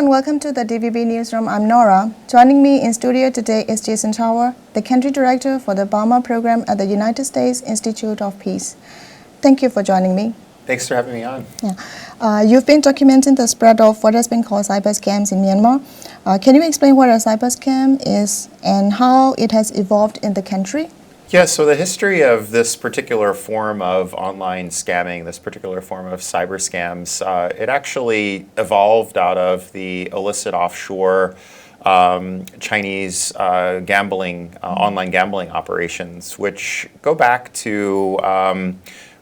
and welcome to the DVB Newsroom. I'm Nora. Joining me in studio today is Jason Tower, the Country Director for the Burma program at the United States Institute of Peace. Thank you for joining me. Thanks for having me on. Yeah. You've been documenting the spread of what has been called cyber scams in Myanmar. Can you explain what a cyber scam is and how it has evolved in the country? Yeah, so the history of this particular form of online scamming, this particular form of cyber scams, it actually evolved out of the illicit offshore Chinese gambling, online gambling operations, which go back to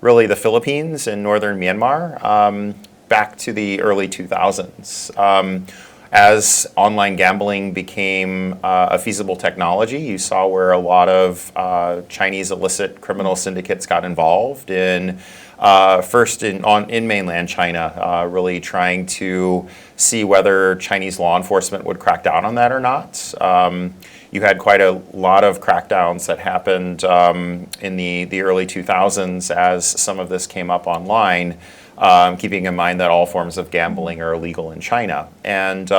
really the Philippines and northern Myanmar, back to the early 2000s. As online gambling became a feasible technology, you saw where a lot of Chinese illicit criminal syndicates got involved in, first in mainland China, really trying to see whether Chinese law enforcement would crack down on that or not. You had quite a lot of crackdowns that happened in the early 2000s as some of this came up online. Keeping in mind that all forms of gambling are illegal in China. And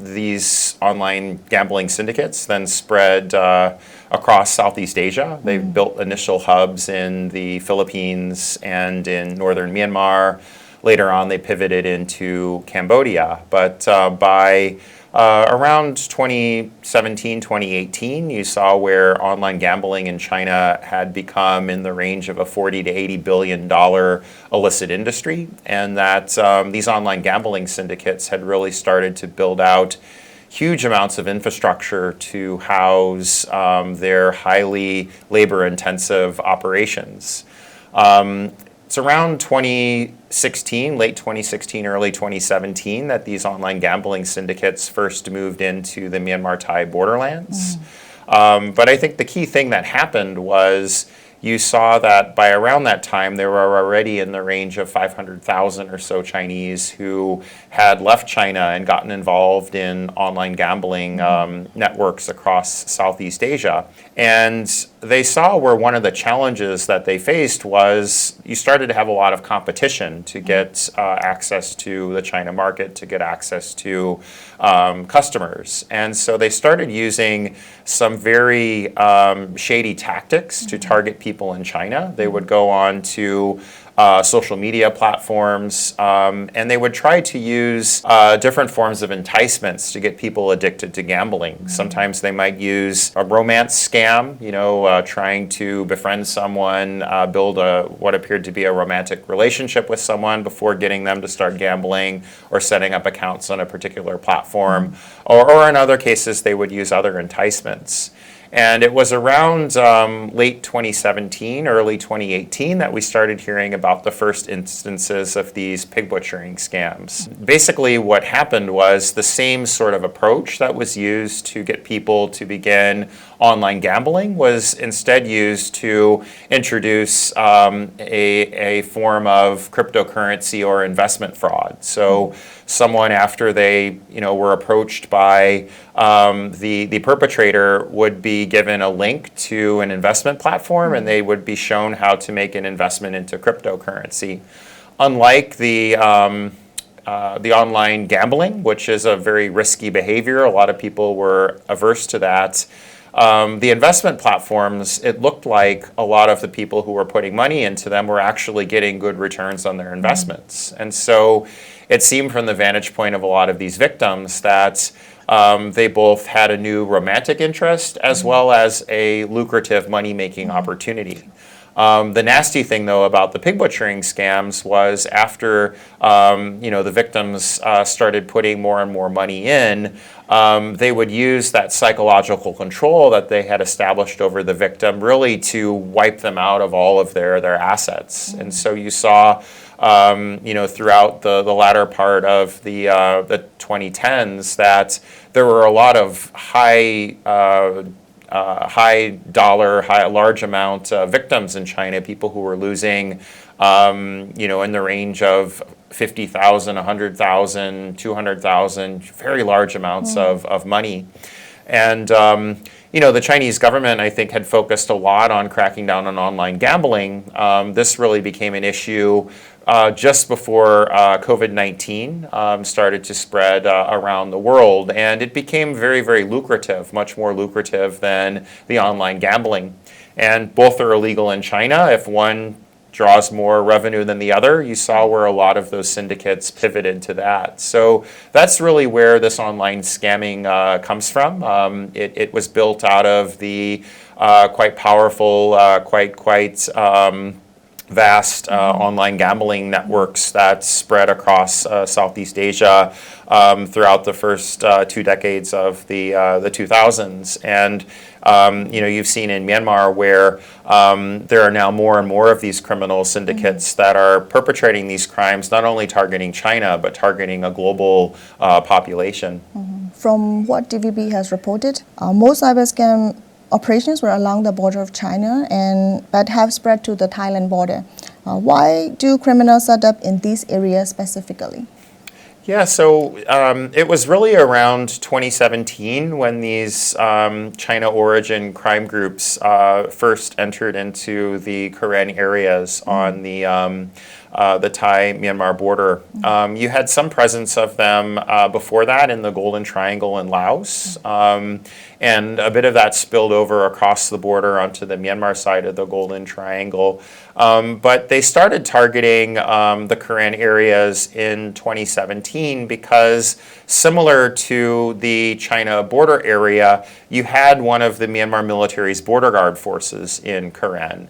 these online gambling syndicates then spread across Southeast Asia. They built initial hubs in the Philippines and in northern Myanmar. Later on, they pivoted into Cambodia. But by around 2017, 2018, you saw where online gambling in China had become in the range of a $40 to $80 billion illicit industry, and that these online gambling syndicates had really started to build out huge amounts of infrastructure to house their highly labor-intensive operations. It's around 2016, late 2016, early 2017, that these online gambling syndicates first moved into the Myanmar-Thai borderlands. But I think the key thing that happened was you saw that by around that time, there were already in the range of 500,000 or so Chinese who had left China and gotten involved in online gambling networks across Southeast Asia. And they saw where one of the challenges that they faced was you started to have a lot of competition to get access to the China market, to get access to customers. And so they started using some very shady tactics to target people in China. They would go on to social media platforms, and they would try to use different forms of enticements to get people addicted to gambling. Sometimes they might use a romance scam, trying to befriend someone, build what appeared to be a romantic relationship with someone before getting them to start gambling or setting up accounts on a particular platform. Or in other cases, they would use other enticements. And it was around late 2017, early 2018 that we started hearing about the first instances of these pig butchering scams. Basically, what happened was the same sort of approach that was used to get people to begin online gambling was instead used to introduce a form of cryptocurrency or investment fraud. So someone, after they were approached by the perpetrator, would be given a link to an investment platform, and they would be shown how to make an investment into cryptocurrency. Unlike the online gambling, which is a very risky behavior, a lot of people were averse to that. The investment platforms, it looked like a lot of the people who were putting money into them were actually getting good returns on their investments. And so it seemed from the vantage point of a lot of these victims that they both had a new romantic interest as well as a lucrative money-making opportunity. The nasty thing, though, about the pig butchering scams was after the victims started putting more and more money in, they would use that psychological control that they had established over the victim really to wipe them out of all of their assets. And so you saw throughout the latter part of the 2010s that there were a lot of large amount victims in China, people who were losing, in the range of 50,000, 100,000, 200,000, very large amounts of money. And the Chinese government, I think, had focused a lot on cracking down on online gambling. This really became an issue just before COVID-19 started to spread around the world. And it became very, very lucrative, much more lucrative than the online gambling. And both are illegal in China. If one draws more revenue than the other, you saw where a lot of those syndicates pivoted to that. So that's really where this online scamming comes from. It was built out of the quite powerful, vast online gambling networks that spread across Southeast Asia throughout the first 2 decades of the 2000s. And you've seen in Myanmar where there are now more and more of these criminal syndicates that are perpetrating these crimes, not only targeting China, but targeting a global population. From what DVB has reported, most cyber scam operations were along the border of China but have spread to the Thailand border. Why do criminals set up in these areas specifically? Yeah, so it was really around 2017 when these China origin crime groups first entered into the Karen areas on the Thai-Myanmar border. You had some presence of them before that in the Golden Triangle in Laos, and a bit of that spilled over across the border onto the Myanmar side of the Golden Triangle. But they started targeting the Karen areas in 2017 because, similar to the China border area, you had one of the Myanmar military's border guard forces in Karen.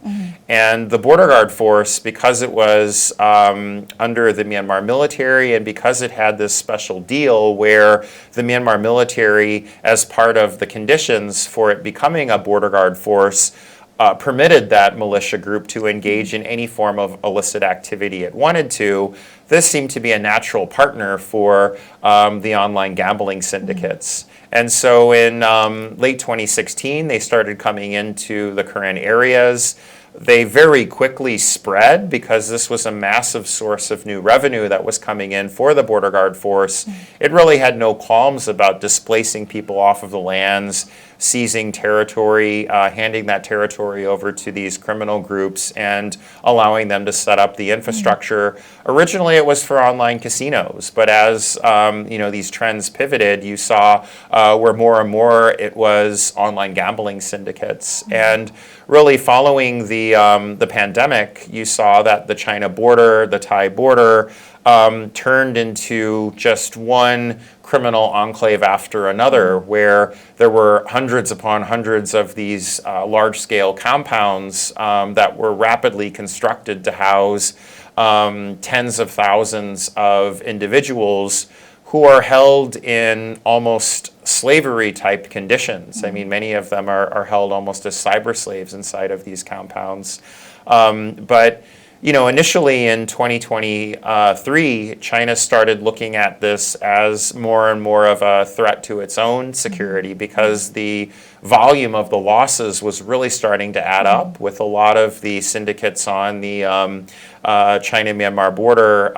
And the border guard force, because it was under the Myanmar military and because it had this special deal where the Myanmar military, as part of the conditions for it becoming a border guard force, permitted that militia group to engage in any form of illicit activity it wanted to. This seemed to be a natural partner for the online gambling syndicates. And so in late 2016, they started coming into the Karen areas. They very quickly spread because this was a massive source of new revenue that was coming in for the border guard force. It really had no qualms about displacing people off of the lands, seizing territory, handing that territory over to these criminal groups and allowing them to set up the infrastructure. Originally it was for online casinos, but as these trends pivoted, you saw where more and more it was online gambling syndicates. And really following the pandemic, you saw that the China border, the Thai border, turned into just one criminal enclave after another, where there were hundreds upon hundreds of these large-scale compounds that were rapidly constructed to house tens of thousands of individuals who are held in almost slavery-type conditions. I mean, many of them are held almost as cyber slaves inside of these compounds. But initially in 2023, China started looking at this as more and more of a threat to its own security because the volume of the losses was really starting to add up, with a lot of the syndicates on the China-Myanmar border,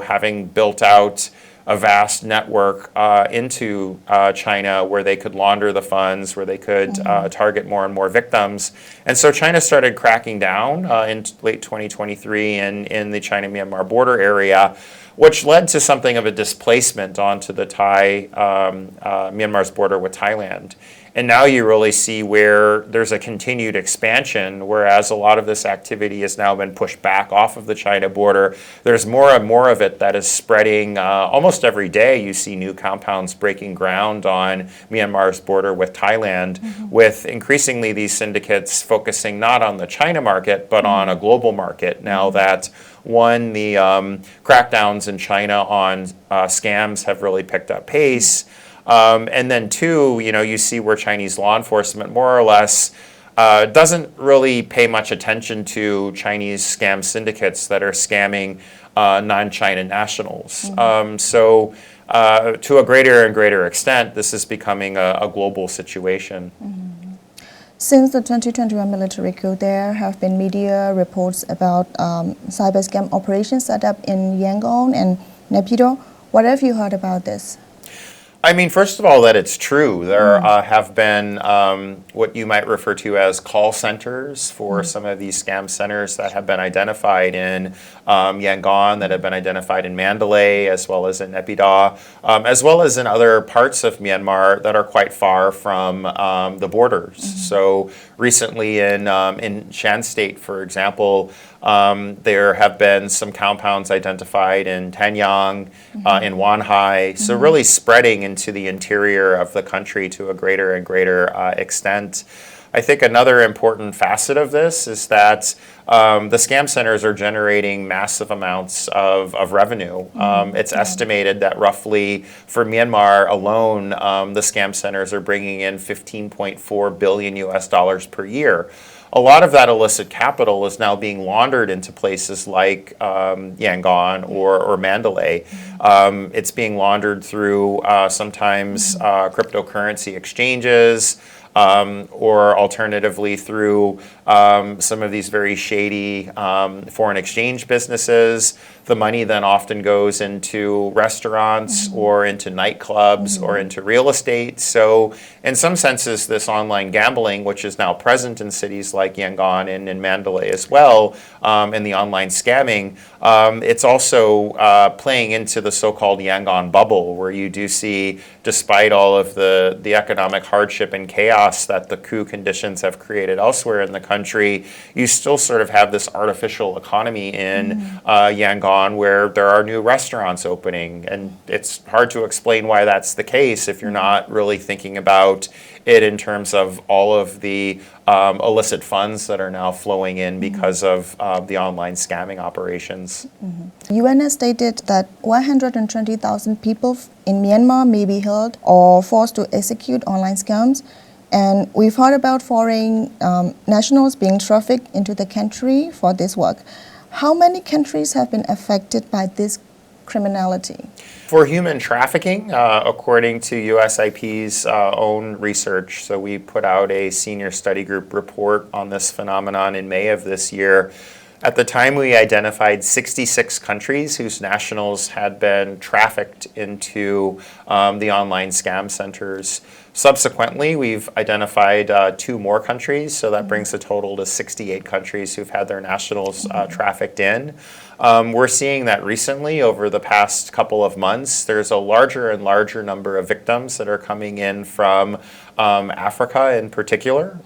having built out a vast network into China where they could launder the funds, where they could target more and more victims. And so China started cracking down in late 2023 in the China-Myanmar border area, which led to something of a displacement onto the Myanmar's border with Thailand. And now you really see where there's a continued expansion, whereas a lot of this activity has now been pushed back off of the China border. There's more and more of it that is spreading. Almost every day you see new compounds breaking ground on Myanmar's border with Thailand, with increasingly these syndicates focusing not on the China market, but on a global market, now that one, the crackdowns in China on scams have really picked up pace. And then two, you see where Chinese law enforcement more or less doesn't really pay much attention to Chinese scam syndicates that are scamming non-China nationals. So to a greater and greater extent, this is becoming a global situation. Since the 2021 military coup, there have been media reports about cyber scam operations set up in Yangon and Naypyidaw. What have you heard about this? I mean, first of all, that it's true. There have been what you might refer to as call centers for some of these scam centers that have been identified in Yangon, that have been identified in Mandalay, as well as in Naypyidaw, as well as in other parts of Myanmar that are quite far from the borders. So recently in Shan State, for example, there have been some compounds identified in Tanyang, in Wanhai, so really spreading into the interior of the country to a greater and greater extent. I think another important facet of this is that the scam centers are generating massive amounts of revenue. It's estimated that roughly for Myanmar alone, the scam centers are bringing in 15.4 billion US dollars per year. A lot of that illicit capital is now being laundered into places like Yangon or Mandalay. It's being laundered through sometimes cryptocurrency exchanges, or alternatively through some of these very shady foreign exchange businesses. The money then often goes into restaurants or into nightclubs or into real estate. So in some senses, this online gambling, which is now present in cities like Yangon and in Mandalay as well, and the online scamming, it's also playing into the so-called Yangon bubble, where you do see, despite all of the economic hardship and chaos that the coup conditions have created elsewhere in the country, you still sort of have this artificial economy in Yangon, where there are new restaurants opening, and it's hard to explain why that's the case if you're not really thinking about it in terms of all of the illicit funds that are now flowing in because of the online scamming operations. UN has stated that 120,000 people in Myanmar may be held or forced to execute online scams. And we've heard about foreign nationals being trafficked into the country for this work. How many countries have been affected by this criminality? For human trafficking, according to USIP's own research, so we put out a senior study group report on this phenomenon in May of this year. At the time, we identified 66 countries whose nationals had been trafficked into the online scam centers. Subsequently, we've identified 2 more countries, so that brings the total to 68 countries who've had their nationals trafficked in. We're seeing that recently, over the past couple of months, there's a larger and larger number of victims that are coming in from Africa in particular.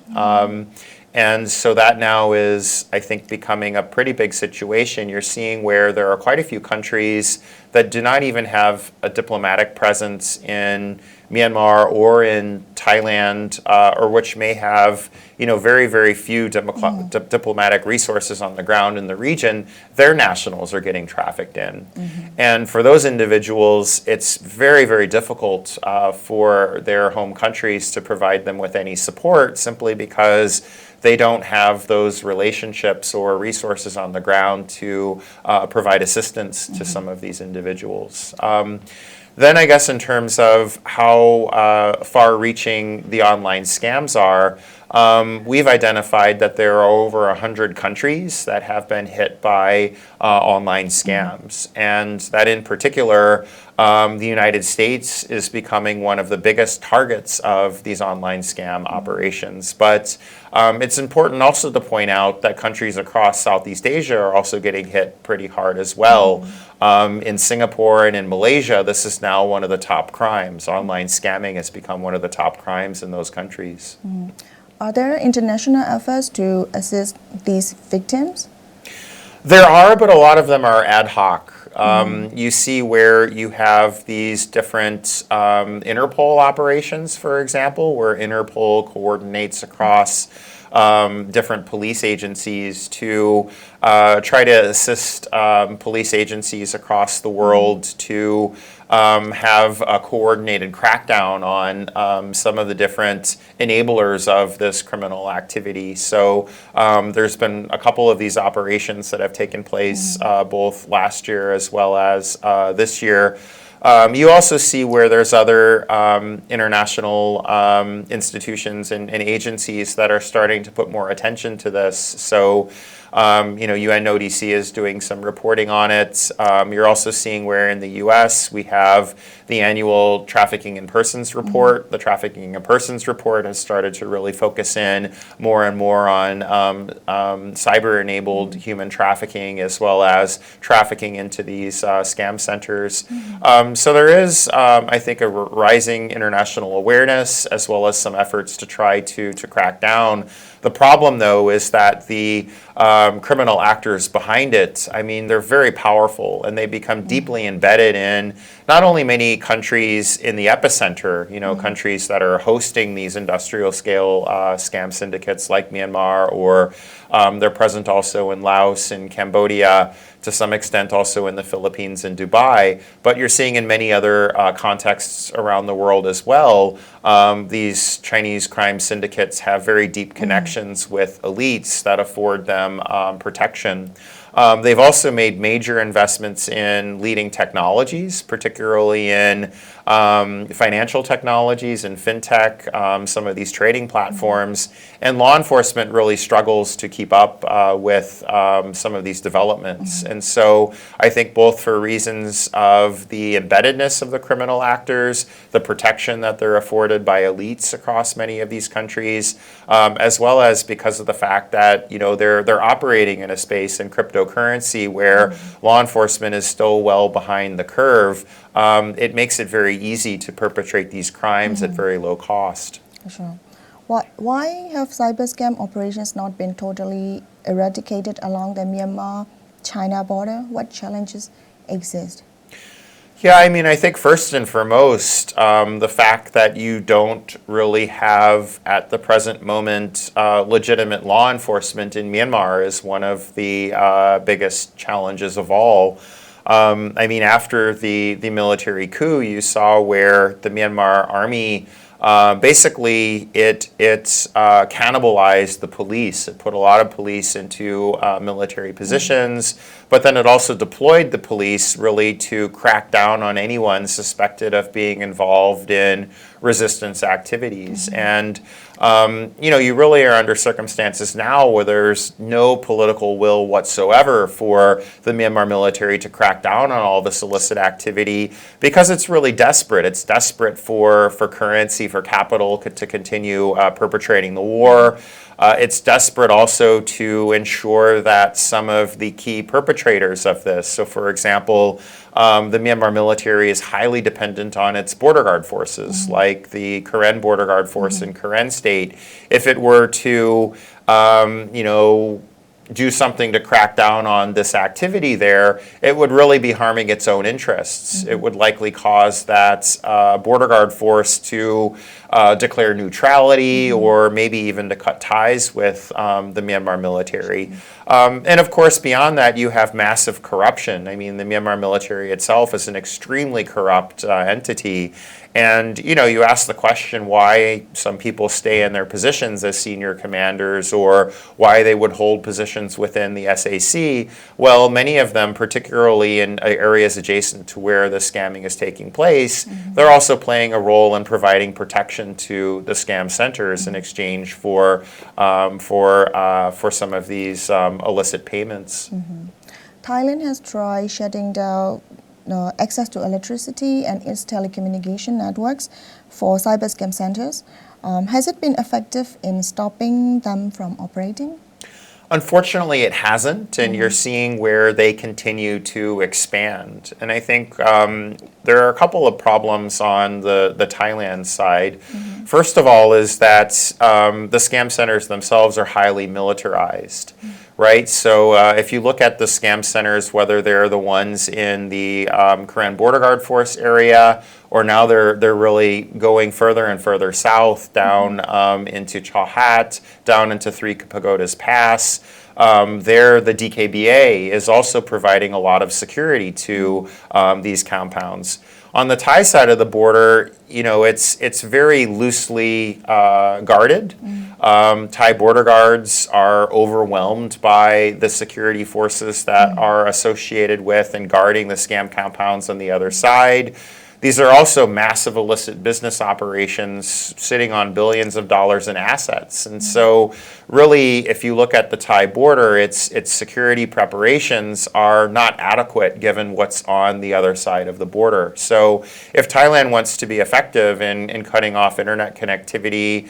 And so that now is, I think, becoming a pretty big situation. You're seeing where there are quite a few countries that do not even have a diplomatic presence in Myanmar or in Thailand, or which may have, very, very few diplomatic resources on the ground in the region. Their nationals are getting trafficked in. And for those individuals, it's very, very difficult for their home countries to provide them with any support, simply because they don't have those relationships or resources on the ground to provide assistance to some of these individuals. Then I guess in terms of how far-reaching the online scams are, we've identified that there are over 100 countries that have been hit by online scams, and that in particular, the United States is becoming one of the biggest targets of these online scam operations. But it's important also to point out that countries across Southeast Asia are also getting hit pretty hard as well. In Singapore and in Malaysia, this is now one of the top crimes. Online scamming has become one of the top crimes in those countries. Are there international efforts to assist these victims? There are, but a lot of them are ad hoc. You see where you have these different Interpol operations, for example, where Interpol coordinates across different police agencies to try to assist police agencies across the world to have a coordinated crackdown on some of the different enablers of this criminal activity. So there's been a couple of these operations that have taken place both last year as well as this year. You also see where there's other international institutions and agencies that are starting to put more attention to this. So UNODC is doing some reporting on it. You're also seeing where in the U.S. we have the annual Trafficking in Persons report. The Trafficking in Persons report has started to really focus in more and more on cyber-enabled human trafficking as well as trafficking into these scam centers. So there is, I think, a rising international awareness as well as some efforts to try to crack down. The problem, though, is that the criminal actors behind it, I mean, they're very powerful and they become deeply embedded in not only many countries in the epicenter, countries that are hosting these industrial scale scam syndicates like Myanmar, or they're present also in Laos and Cambodia, to some extent also in the Philippines and Dubai, but you're seeing in many other contexts around the world as well, these Chinese crime syndicates have very deep connections with elites that afford them protection. They've also made major investments in leading technologies, particularly in financial technologies and fintech, some of these trading platforms, and law enforcement really struggles to keep up with some of these developments. And so I think both for reasons of the embeddedness of the criminal actors, the protection that they're afforded by elites across many of these countries, as well as because of the fact that they're operating in a space in cryptocurrency where law enforcement is still well behind the curve, it makes it very easy to perpetrate these crimes at very low cost. Sure. Why have cyber scam operations not been totally eradicated along the Myanmar-China border? What challenges exist? Yeah, I mean, I think first and foremost, the fact that you don't really have, at the present moment, legitimate law enforcement in Myanmar is one of the biggest challenges of all. I mean, after the military coup, you saw where the Myanmar army basically it cannibalized the police. It put a lot of police into military positions, but then it also deployed the police really to crack down on anyone suspected of being involved in resistance activities. And you really are under circumstances now where there's no political will whatsoever for the Myanmar military to crack down on all this illicit activity because it's really desperate. It's desperate for currency, for capital to continue perpetrating the war. It's desperate also to ensure that some of the key perpetrators of this, so for example, the Myanmar military is highly dependent on its border guard forces, like the Karen border guard force in Karen state. If it were to, do something to crack down on this activity there, it would really be harming its own interests. It would likely cause that border guard force to declare neutrality or maybe even to cut ties with the Myanmar military. And of course, beyond that, you have massive corruption. I mean, the Myanmar military itself is an extremely corrupt entity. And, you ask the question why some people stay in their positions as senior commanders or why they would hold positions within the SAC. Well, many of them, particularly in areas adjacent to where the scamming is taking place, they're also playing a role in providing protection to the scam centers in exchange for some of these illicit payments. Thailand has tried shutting down access to electricity and its telecommunication networks for cyber scam centers. Has it been effective in stopping them from operating? Unfortunately, it hasn't, and you're seeing where they continue to expand. And I think there are a couple of problems on the Thailand side. First of all is that the scam centers themselves are highly militarized. Right, so if you look at the scam centers, whether they're the ones in the Karen Border Guard Force area, or now they're really going further and further south down into Chahat, down into Three Pagodas Pass. There, the DKBA is also providing a lot of security to these compounds. On the Thai side of the border, it's very loosely guarded. Thai border guards are overwhelmed by the security forces that are associated with and guarding the scam compounds on the other side. these are also massive illicit business operations sitting on billions of dollars in assets. And so really, if you look at the Thai border, its security preparations are not adequate given what's on the other side of the border. So if Thailand wants to be effective in cutting off internet connectivity,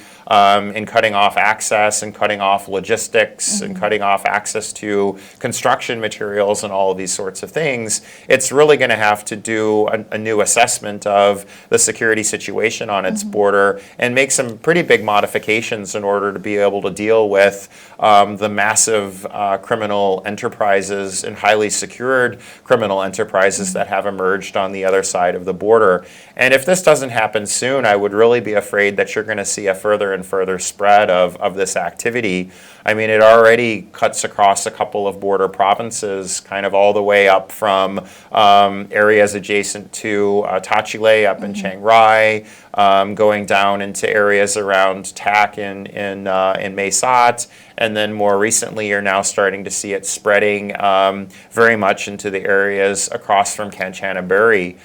in cutting off access and cutting off logistics and cutting off access to construction materials and all of these sorts of things, it's really going to have to do a new assessment of the security situation on its border and make some pretty big modifications in order to be able to deal with the massive criminal enterprises and highly secured criminal enterprises that have emerged on the other side of the border. And if this doesn't happen soon, I would really be afraid that you're going to see a further and further spread of this activity. I mean, it already cuts across a couple of border provinces, kind of all the way up from areas adjacent to Tachile up in Chiang Rai, going down into areas around Tak in Mae Sot, and then more recently you're now starting to see it spreading very much into the areas across from Kanchanaburi.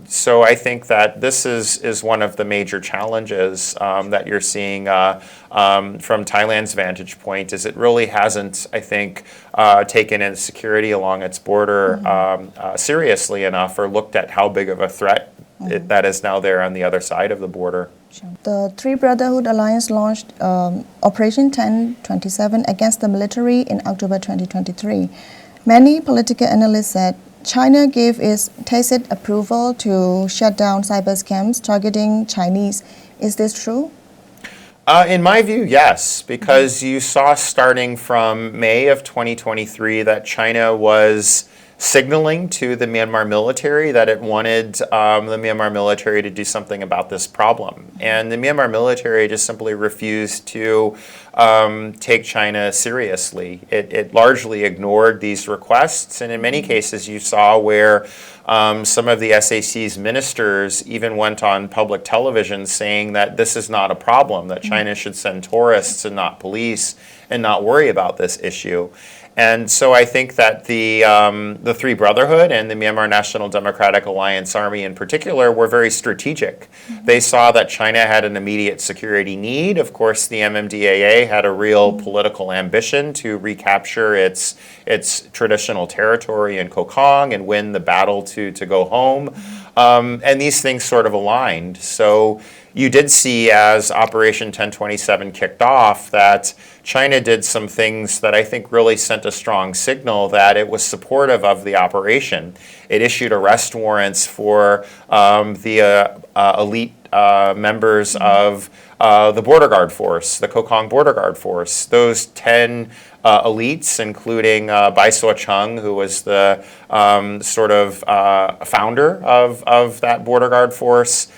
So I think that this is one of the major challenges that you're seeing from Thailand's vantage point, is it really hasn't, I think, taken in security along its border seriously enough, or looked at how big of a threat that is now there on the other side of the border. The Three Brotherhood Alliance launched Operation 1027 against the military in October 2023. Many political analysts said China gave its tacit approval to shut down cyber scams targeting Chinese. Is this true? In my view, yes, because you saw starting from May of 2023 that China was signaling to the Myanmar military that it wanted the Myanmar military to do something about this problem. And the Myanmar military just simply refused to take China seriously. It largely ignored these requests, and in many cases you saw where some of the SAC's ministers even went on public television saying that this is not a problem, that China should send tourists and not police and not worry about this issue. And so I think that the Three Brotherhood and the Myanmar National Democratic Alliance Army in particular were very strategic. They saw that China had an immediate security need. Of course, the MMDAA had a real political ambition to recapture its traditional territory in Kokong and win the battle to go home. And these things sort of aligned. So you did see, as Operation 1027 kicked off, that China did some things that I think really sent a strong signal that it was supportive of the operation. It issued arrest warrants for the elite members of the Border Guard Force, the Kokong Border Guard Force. Those 10 elites, including Bai Suo-chung, who was the sort of founder of that Border Guard Force,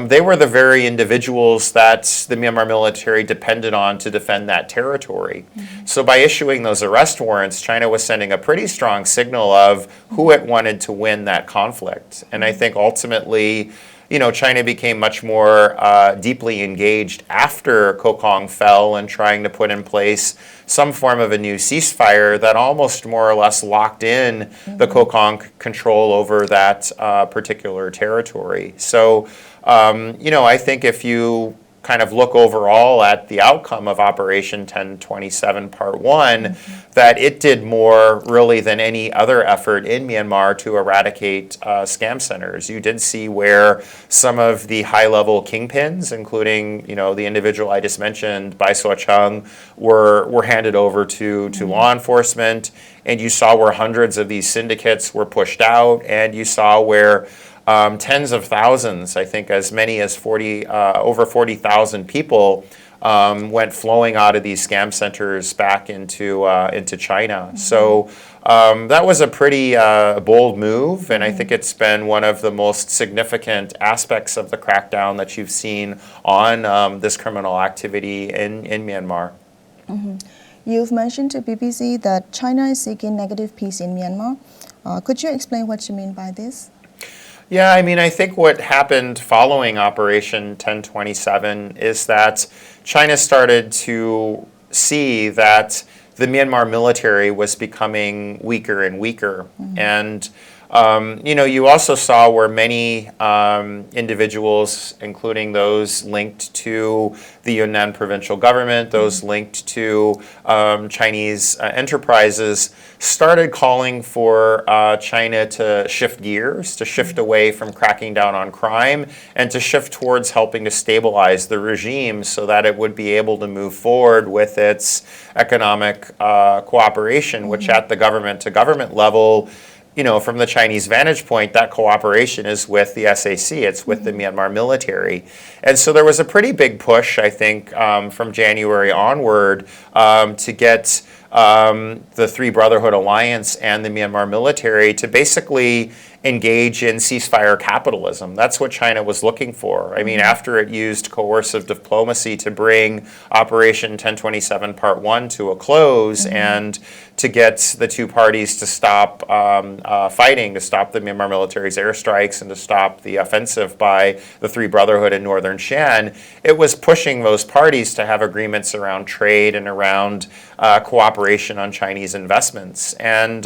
they were the very individuals that the Myanmar military depended on to defend that territory. So by issuing those arrest warrants, China was sending a pretty strong signal of who it wanted to win that conflict. And I think ultimately, you know, China became much more deeply engaged after Kokong fell in trying to put in place some form of a new ceasefire that almost more or less locked in the Kokong control over that particular territory. So, you know, I think if you kind of look overall at the outcome of Operation 1027 Part 1, that it did more really than any other effort in Myanmar to eradicate scam centers. You did see where some of the high-level kingpins, including, you know, the individual I just mentioned, Bai Suo-chung, were handed over to law enforcement, and you saw where hundreds of these syndicates were pushed out, and you saw where tens of thousands, I think as many as over 40,000 people went flowing out of these scam centers back into China. So that was a pretty bold move, and I think it's been one of the most significant aspects of the crackdown that you've seen on this criminal activity in Myanmar. You've mentioned to BBC that China is seeking negative peace in Myanmar. Could you explain what you mean by this? Yeah, I mean, I think what happened following Operation 1027 is that China started to see that the Myanmar military was becoming weaker and weaker. And You also saw where many individuals, including those linked to the Yunnan provincial government, those linked to Chinese enterprises, started calling for China to shift gears, to shift away from cracking down on crime, and to shift towards helping to stabilize the regime so that it would be able to move forward with its economic cooperation, which at the government-to-government level, from the Chinese vantage point, that cooperation is with the SAC, it's with the Myanmar military. And so there was a pretty big push, I think, from January onward to get the Three Brotherhood Alliance and the Myanmar military to basically engage in ceasefire capitalism. That's what China was looking for. I mean, after it used coercive diplomacy to bring Operation 1027 Part 1 to a close and to get the two parties to stop fighting, to stop the Myanmar military's airstrikes and to stop the offensive by the Three Brotherhood in northern Shan, it was pushing those parties to have agreements around trade and around cooperation on Chinese investments. And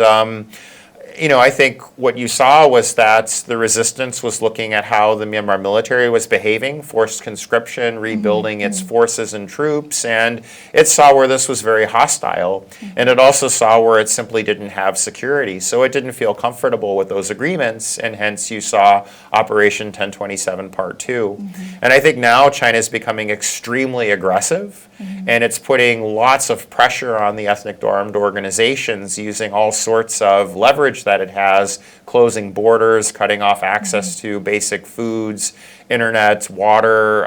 I think what you saw was that the resistance was looking at how the Myanmar military was behaving, forced conscription, rebuilding its forces and troops, and it saw where this was very hostile, and it also saw where it simply didn't have security. So it didn't feel comfortable with those agreements, and hence you saw Operation 1027 Part 2. And I think now China is becoming extremely aggressive, and it's putting lots of pressure on the ethnic armed organizations using all sorts of leverage that it has, closing borders, cutting off access to basic foods, internet, water,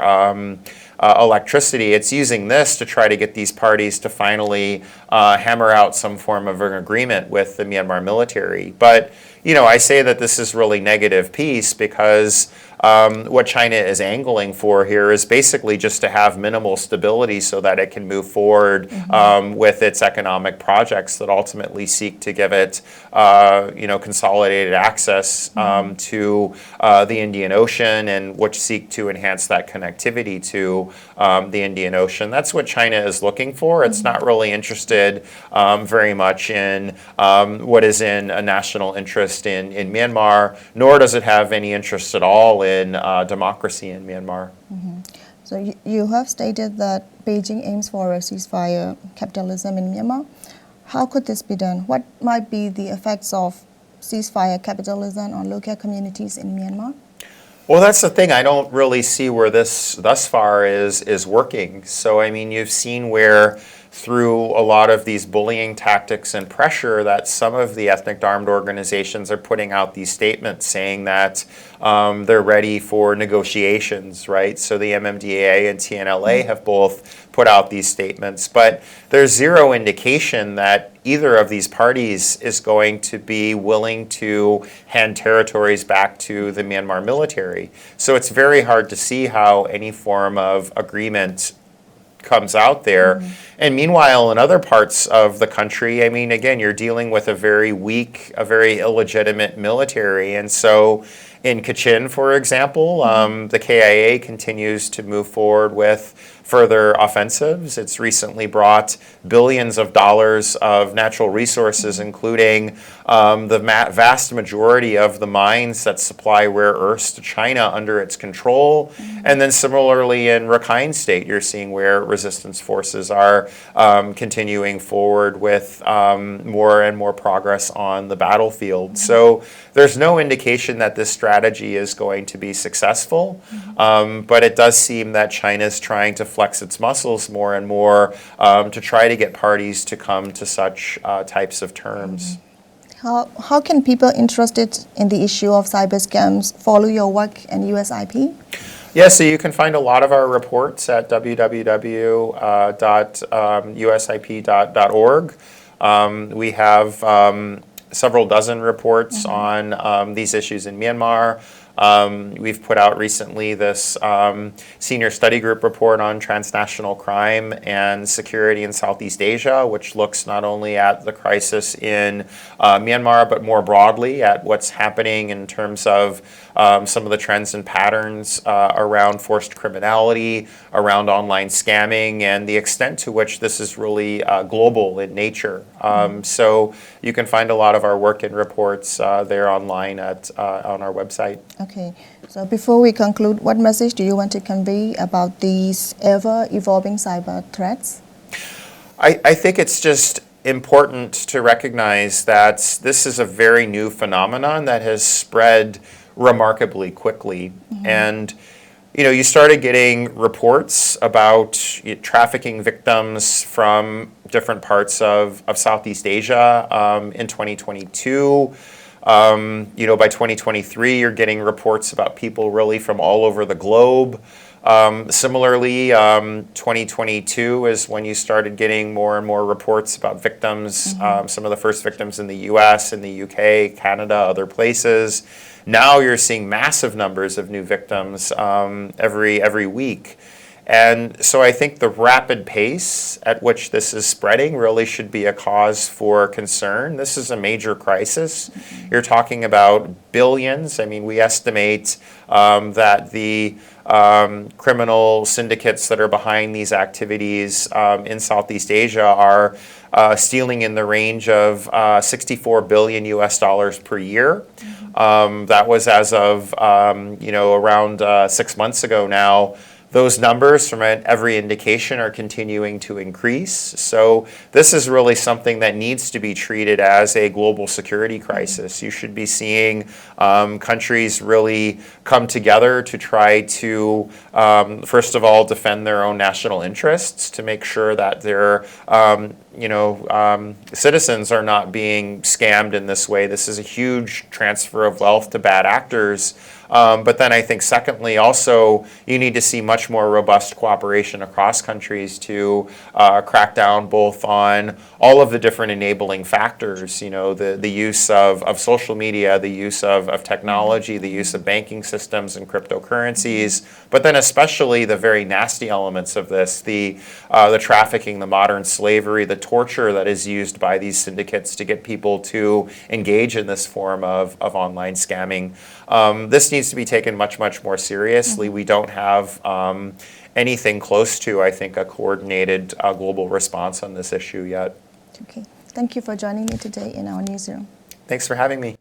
electricity. It's using this to try to get these parties to finally hammer out some form of an agreement with the Myanmar military. But, I say that this is really negative peace because what China is angling for here is basically just to have minimal stability so that it can move forward with its economic projects that ultimately seek to give it, consolidated access to the Indian Ocean and which seek to enhance that connectivity to the Indian Ocean. That's what China is looking for. It's not really interested very much in what is in a national interest in Myanmar, nor does it have any interest at all in democracy in Myanmar. So you have stated that Beijing aims for a ceasefire capitalism in Myanmar. How could this be done? What might be the effects of ceasefire capitalism on local communities in Myanmar? Well, that's the thing. I don't really see where this thus far is working. So, I mean, you've seen where through a lot of these bullying tactics and pressure that some of the ethnic armed organizations are putting out these statements saying that they're ready for negotiations, right? So the MMDA and TNLA have both put out these statements, but there's zero indication that either of these parties is going to be willing to hand territories back to the Myanmar military. So it's very hard to see how any form of agreement comes out there. And meanwhile, in other parts of the country, I mean, again, you're dealing with a very weak, a very illegitimate military. And so in Kachin, for example, the KIA continues to move forward with further offensives. It's recently brought billions of dollars of natural resources, including the vast majority of the mines that supply rare earths to China under its control. And then similarly in Rakhine State, you're seeing where resistance forces are continuing forward with more and more progress on the battlefield. So there's no indication that this strategy is going to be successful, but it does seem that China's trying to flex its muscles more and more to try to get parties to come to such types of terms. How can people interested in the issue of cyber scams follow your work in USIP? Yeah, so you can find a lot of our reports at www.usip.org. We have several dozen reports on these issues in Myanmar. We've put out recently this senior study group report on transnational crime and security in Southeast Asia, which looks not only at the crisis in Myanmar, but more broadly at what's happening in terms of some of the trends and patterns around forced criminality, around online scamming, and the extent to which this is really global in nature. So you can find a lot of our work and reports there online on our website. Okay, so before we conclude, what message do you want to convey about these ever-evolving cyber threats? I think it's just important to recognize that this is a very new phenomenon that has spread remarkably quickly. And you started getting reports about trafficking victims from different parts of Southeast Asia in 2022. By 2023, you're getting reports about people really from all over the globe. Similarly, 2022 is when you started getting more and more reports about victims, some of the first victims in the US, in the UK, Canada, other places. Now you're seeing massive numbers of new victims every week. And so I think the rapid pace at which this is spreading really should be a cause for concern. This is a major crisis. You're talking about billions. I mean, we estimate that the criminal syndicates that are behind these activities in Southeast Asia are stealing in the range of $64 billion US per year. That was as of around 6 months ago now. Those numbers, from every indication, are continuing to increase. So this is really something that needs to be treated as a global security crisis. You should be seeing countries really come together to try to, first of all, defend their own national interests, to make sure that their citizens are not being scammed in this way. This is a huge transfer of wealth to bad actors. But then I think secondly, also, you need to see much more robust cooperation across countries to crack down both on all of the different enabling factors, the use of social media, the use of technology, the use of banking systems and cryptocurrencies, but then especially the very nasty elements of this, the trafficking, the modern slavery, the torture that is used by these syndicates to get people to engage in this form of online scamming. This needs to be taken much, much more seriously. We don't have anything close to, I think, a coordinated global response on this issue yet. Okay. Thank you for joining me today in our newsroom. Thanks for having me.